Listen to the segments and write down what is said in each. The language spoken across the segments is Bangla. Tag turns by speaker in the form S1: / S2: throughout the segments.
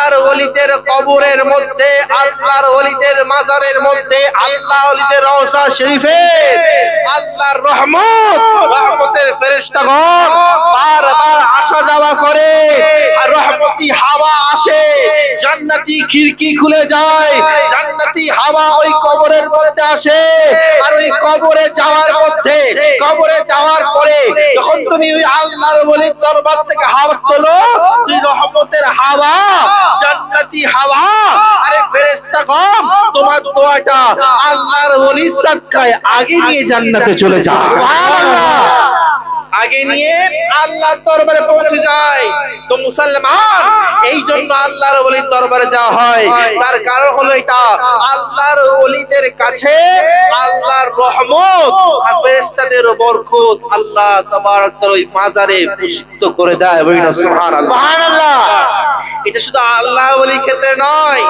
S1: আল্লাহর ওলিদের কবরের মধ্যে, আল্লাহর ওলিদের মাজারের মধ্যে, আল্লাহর ওলিদের রওজা শরীফে আল্লাহর রহমতের ফেরেশতাগণ বারবার আসা যাওয়া করে, আর রহমতি হাওয়া আসে, জান্নাতি খিড়কি খুলে যায়, জান্নাতি হাওয়া ওই কবরের মধ্যে আসে। আর ওই কবরে যাওয়ার মধ্যে, কবরে যাওয়ার পরে যখন তুমি ওই আল্লাহর ওলির দরবার থেকে হাওয়া তোলো, তুই রহমতের হাওয়া, জান্নাতি হাওয়া, আরে ফেরেশতাগণ তোমার দোয়াটা আল্লাহর ওলির সাদকায় আগে নিয়ে জান্নাতে চলে যায়, সুবহানাল্লাহ, আগে নিয়ে আল্লাহর দরবারে পৌঁছে যায়। তো মুসলমান, এই জন্য আল্লাহর ওলির দরবারে যাওয়া হয়, তার কারণ হলো এটা, আল্লাহর ওলিদের কাছে আল্লাহর রহমত আর ফেরেশতাদের বরকত আল্লাহ তাবারক তাআলা ওই মাজারে প্রসিদ্ধ করে দেয়। বলি না সুবহানাল্লাহ, সুবহানাল্লাহ। এটা শুধু আল্লাহর ওলির ক্ষেত্রে নয়,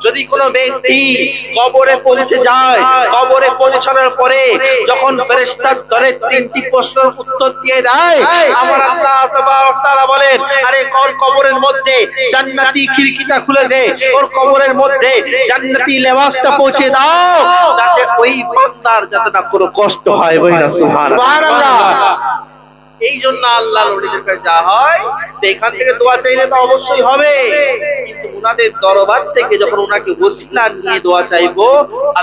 S1: যদি কোনো ব্যক্তি কবরে পৌঁছে যায়, কবরে পৌঁছানোর পরে যখন ফেরেশতার দলে তিনটি প্রশ্নের উত্তর দিয়ে দেয়, আমার আল্লাহ তাবারক তাআলা বলেন, আরে কোন কবরের মধ্যে জান্নাতি খিড়কিটা খুলে দে, ওর কবরের মধ্যে জান্নাতি লেবাসটা পৌঁছে দাও, যাতে ওই বান্দার যাতে না কোনো কষ্ট হয়। বলি না সুবহানাল্লাহ। এই জন্য আল্লাহর ওলিদের কাছে যাওয়া হয়। তো এখান থেকে দোয়া চাইলে তো অবশ্যই হবে, কিন্তু উনাদের দরবার থেকে যখন উনাকে ওসিলা নিয়ে দোয়া চাইবো,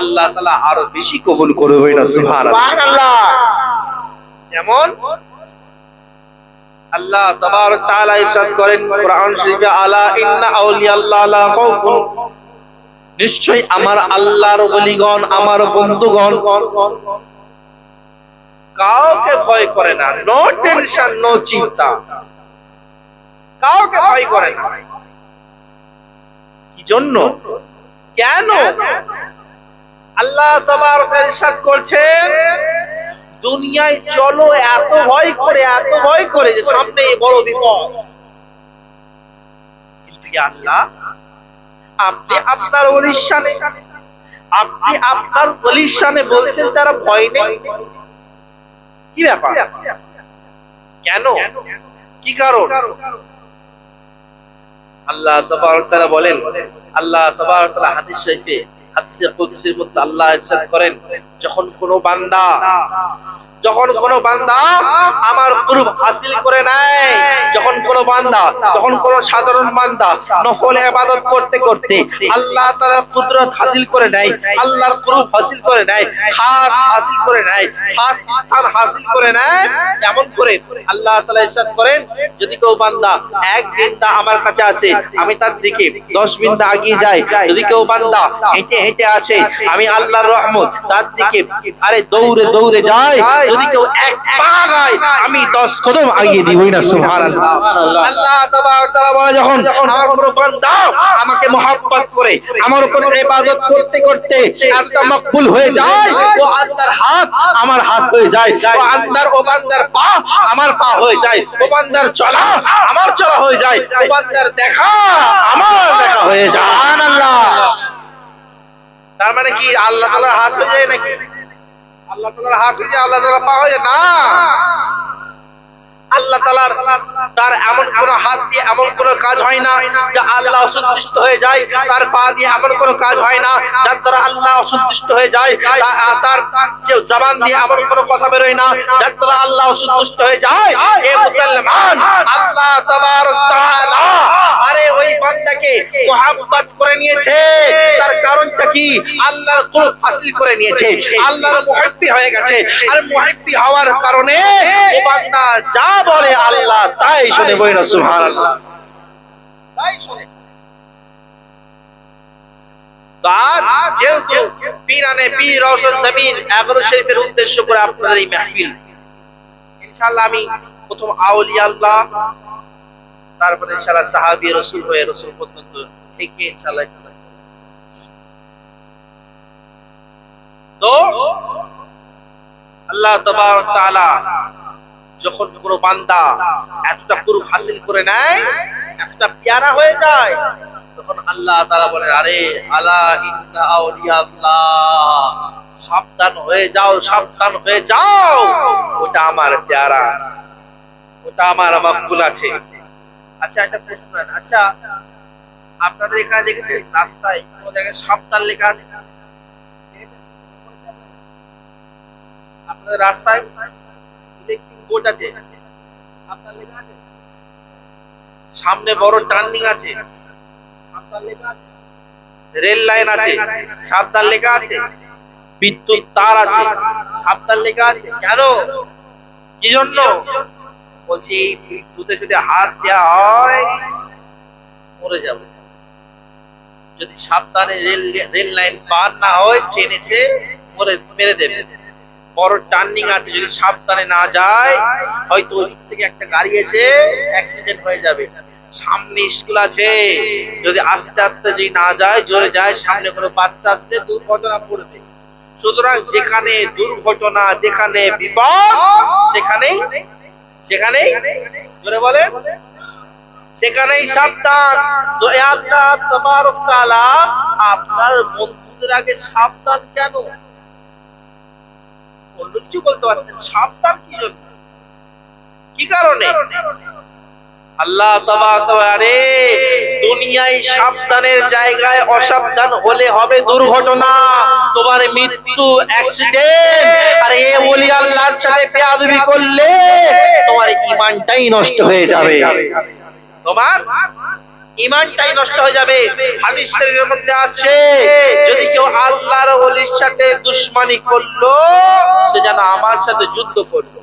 S1: আল্লাহ তাআলা আরো বেশি কবুল করবে। না সুবহানাল্লাহ। যেমন আল্লাহ তাবারক তাআলা ইরশাদ করেন কোরআন শরীফে, আলা ইন্না আউলিয়াল্লাহ লা খাউফুন, নিশ্চয়ই আমার আল্লাহর ওলিগণ, আমার বন্ধুগণ কাউকে ভয় করে না, নো টেনশন, নো চিন্তা, কাউকে ভয় করে না। কি জন্য, কেন? আল্লাহ তাবারক ইরশাদ করছেন, দুনিয়ায় চলো এত ভয় করে, এত ভয় করে যে সামনে বড় বিপদ, কিন্তু আল্লাহ আপনি আপনার ওলির শানে, আপনি আপনার ওলির শানে বলছেন তারা ভয় নেই। কি ব্যাপার, কেন, কি কারণ? আল্লাহ তাবারক তাআলা বলেন, আল্লাহ তাবারক তাআলা হাদিস শরীফে, হাদিসে কুদসির মধ্যে আল্লাহ ইরশাদ করেন, যখন কোনো বান্দা আমার কুরব হাসিল করে নেয়, যখন কোনো বান্দা, যখন কোনো সাধারণ বান্দা নফল ইবাদত করতে করতে আল্লাহ তাআলার কুদরত হাসিল করে নেয়, আল্লাহর কুরব হাসিল করে নেয়, খাস হাসিল করে নেয়, খাস স্থান হাসিল করে নেয়, এমন করে আল্লাহ তাআলা ইরশাদ করেন, যদি কেউ বান্দা এক বিন্দা আমার কাছে আসে, আমি তার দিকে 10 বিন্দা এগিয়ে যাই, যদি কেউ বান্দা হেঁটে হেঁটে আসে, আমি আল্লাহর রহমত তার দিকে আরে দৌড়ে দৌড়ে যায়, যদি কেউ এক পা গায়, আমি 10 কদম এগিয়ে দিই। না সুবহানাল্লাহ। আল্লাহ তাবারক তাআলা বলে, যখন আমার কোন বান্দা আমাকে মহব্বত করে আমার উপর ইবাদত করতে করতে এতটা মকবুল হয়ে যায়, ও আল্লাহর হাত আমার হাত হয়ে যায়, ও আল্লাহর ও বান্দার পা আমার পা হয়ে যায়, ও বান্দার চলা আমার চলা হয়ে যায়, ও বান্দার দেখা আমার দেখা হয়ে যায়। সুবহানাল্লাহ। তার মানে কি আল্লাহ তাআলার হাত হয়ে যায় নাকি? আল্লাহ তাআলার হাত হয়ে যায়, আল্লাহ তাআলার পা হয়ে যায় না। আল্লাহ তাআলার তার এমন কোন হাত দিয়ে এমন কোন কাজ হয় না যে আল্লাহ অসন্তুষ্ট হয়ে যায়, তার পা দিয়ে এমন কোন কাজ হয় না যার দ্বারা আল্লাহ অসন্তুষ্ট হয়ে যায়, তার যে জবান দিয়ে এমন কোন কথা বের হয় না যার দ্বারা আল্লাহ অসন্তুষ্ট হয়ে যায়। এ মুসলমান, আল্লাহ তাবারক তাআলা আরে ওই বান্দাকে মুহাব্বত করে নিয়েছে, তার কারণটা কি? আল্লাহর কুরব হাসিল করে নিয়েছে, আল্লাহর মুহিব্বি হয়ে গেছে, আর মুহিব্বি হওয়ার কারণে ও বান্দা যা বলে আল্লাহ তাই শুনে। বলি না সুবহানাল্লাহ, তাই শুনে। তো আজ যেহেতু পীরানে পীর রওশন জমিন 11 শরীফের উদ্দেশ্য করে আপনাদের এই মাহফিল, ইনশাআল্লাহ আমি প্রথম আউলিয়া আল্লাহ, তারপরে ইনশাআল্লাহ সাহাবী রাসূল হয়ে রাসূল পর্যন্ত থেকে ইনশাআল্লাহ। তো আল্লাহ তাবারক তাআলা যখন কোনো বান্দা এতটা কুরব হাসিল করে নেয়, এতটা প্যারা হয়ে যায়, তখন আল্লাহ তাআলা বলেন, আরে আলা ইন্না আউলিয়া আল্লাহ, সাবধান হয়ে যাও, সাবধান হয়ে যাও, ওটা আমার প্যারা, ওটা আমার মকবুল আছে। আচ্ছা একটা প্রশ্ন, আচ্ছা আপনাদের এখানে দেখেছেন রাস্তায় কোন জায়গায় সাবধান লেখা আছে? আপনাদের রাস্তায় ইলেকট্রিক বোর্ড আছে, সাবধান লেখা আছে? সামনে বড় টার্নিং আছে, সাবধান লেখা আছে? রেল লাইন আছে, সাবধান লেখা আছে? বিদ্যুৎ তার আছে, সাবধান লেখা আছে? কেন? কি জন্য? বলছি এই বিদ্যুতে যদি হাত দেওয়া হয় মরে যাবে। যদি সাবধানে রেল লাইন পার না হয় ট্রেন এসে মেরে দেবে। বড় টার্নিং আছে, যদি সাবধানে না যায় হয়তো ওই দিক থেকে একটা গাড়ি এসে অ্যাক্সিডেন্ট হয়ে যাবে। সামনে স্কুল আছে, যদি আস্তে আস্তে যদি না যায়, জোরে যায়, সামনে কোনো বাচ্চা আসলে দুর্ঘটনা পড়বে। সুতরাং যেখানে দুর্ঘটনা, যেখানে বিপদ, সেখানেই জোরে বলে সেখানেই সাবধান। তো আল্লাহ তাবারক তাআলা আপনার বন্ধুদের আগে সাবধান কেন? অন্য কিছু বলতে পারতেন, সাবধান কি জন্য, কি কারণে? আল্লাহ তাবারক তাআলা রে দুনিয়ায় সাবধানের জায়গায় অসাবধান হলে হবে দুর্ঘটনা, তোমার মৃত্যু, অ্যাক্সিডেন্ট। আর এ ওলি আল্লাহর সাথে বেয়াদবি করলে তোমার ঈমানটাই নষ্ট হয়ে যাবে, তোমার ঈমানটাই নষ্ট হয়ে যাবে। হাদিস শরীফের মধ্যে আছে যদি কেউ আল্লাহর ওলির সাথে দুশমনি করলো সে যেন আমার সাথে যুদ্ধ করলো।